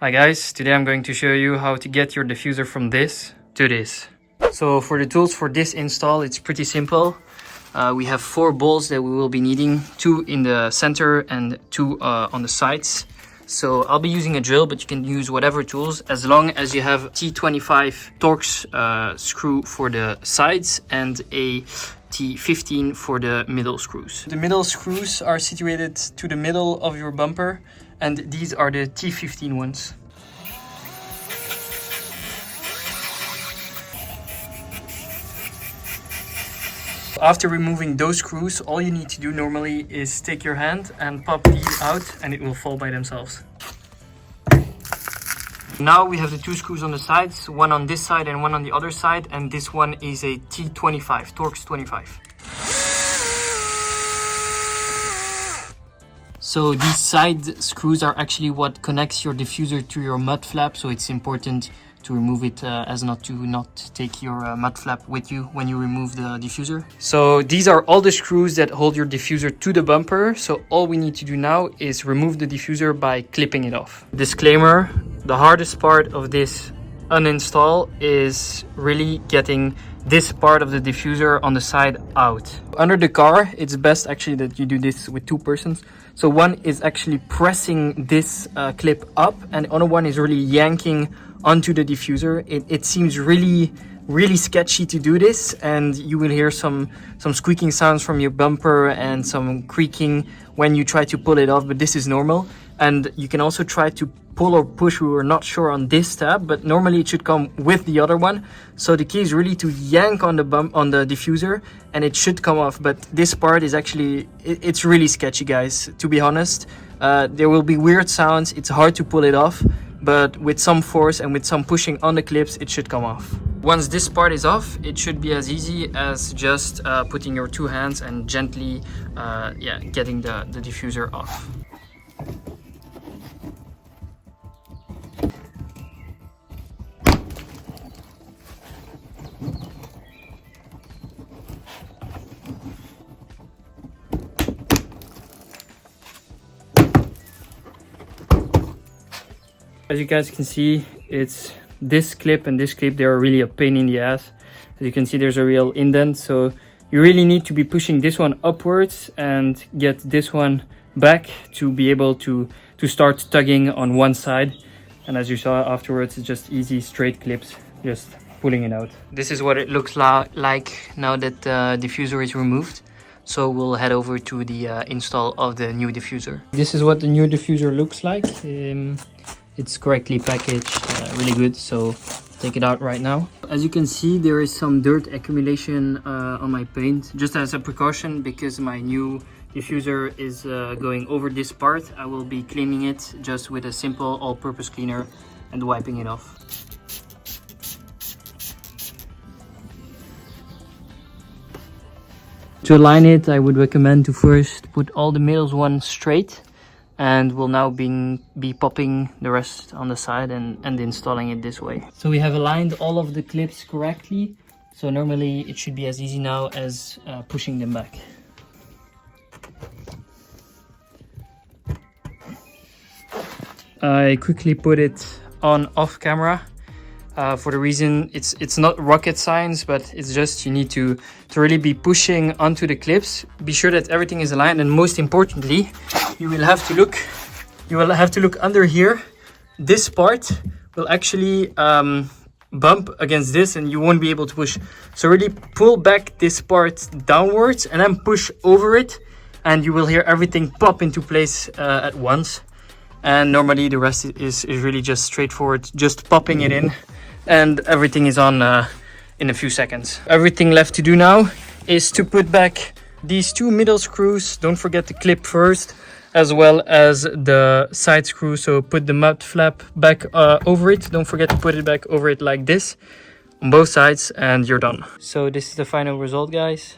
Hi guys, today I'm going to show you how to get your diffuser from this to this. So for the tools for this install, it's pretty simple. We have 4 balls that we will be needing, 2 in the center and 2 on the sides. So I'll be using a drill, but you can use whatever tools as long as you have T25 torx screw for the sides and a T15 for the middle screws. The middle screws are situated to the middle of your bumper, and these are the T15 ones. After removing those screws, all you need to do normally is take your hand and pop these out and it will fall by themselves. Now we have the 2 screws on the sides, one on this side and one on the other side, and this one is a T25, torx 25. So these side screws are actually what connects your diffuser to your mud flap, so it's important to remove it as not take your mud flap with you when you remove the diffuser. So these are all the screws that hold your diffuser to the bumper. So all we need to do now is remove the diffuser by clipping it off. Disclaimer, the hardest part of this uninstall is really getting this part of the diffuser on the side out. Under the car, it's best actually that you do this with 2 persons. So one is actually pressing this clip up and the other one is really yanking onto the diffuser. It seems really sketchy to do this, and you will hear some squeaking sounds from your bumper and some creaking when you try to pull it off, but this is normal. And you can also try to pull or push. We were not sure on this tab, but normally it should come with the other one. So the key is really to yank on the diffuser and it should come off. But this part is actually, it's really sketchy, guys, to be honest. There will be weird sounds. It's hard to pull it off, but with some force and with some pushing on the clips, it should come off. Once this part is off, it should be as easy as just putting your 2 hands and gently getting the diffuser off. As you guys can see, it's this clip and this clip. They are really a pain in the ass. As you can see, there's a real indent. So you really need to be pushing this one upwards and get this one back to be able to start tugging on one side. And as you saw afterwards, it's just easy straight clips, just pulling it out. This is what it looks like now that the diffuser is removed. So we'll head over to the install of the new diffuser. This is what the new diffuser looks like. It's correctly packaged, really good, so take it out right now. As you can see, there is some dirt accumulation on my paint, just as a precaution, because my new diffuser is going over this part. I will be cleaning it just with a simple all-purpose cleaner and wiping it off. To align it, I would recommend to first put all the middle ones straight, and we'll now be popping the rest on the side and installing it this way. So we have aligned all of the clips correctly. So normally it should be as easy now as pushing them back. I quickly put it on off camera for the reason it's not rocket science, but it's just you need to really be pushing onto the clips. Be sure that everything is aligned, and most importantly, you will have to look under here. This part will actually bump against this and you won't be able to push. So really pull back this part downwards and then push over it, and you will hear everything pop into place at once. And normally the rest is really just straightforward, just popping it in, and everything is on in a few seconds. Everything left to do now is to put back these 2 middle screws. Don't forget the clip first, as well as the side screw. So put the mud flap back over it. Don't forget to put it back over it like this on both sides, and you're done. So this is the final result, guys.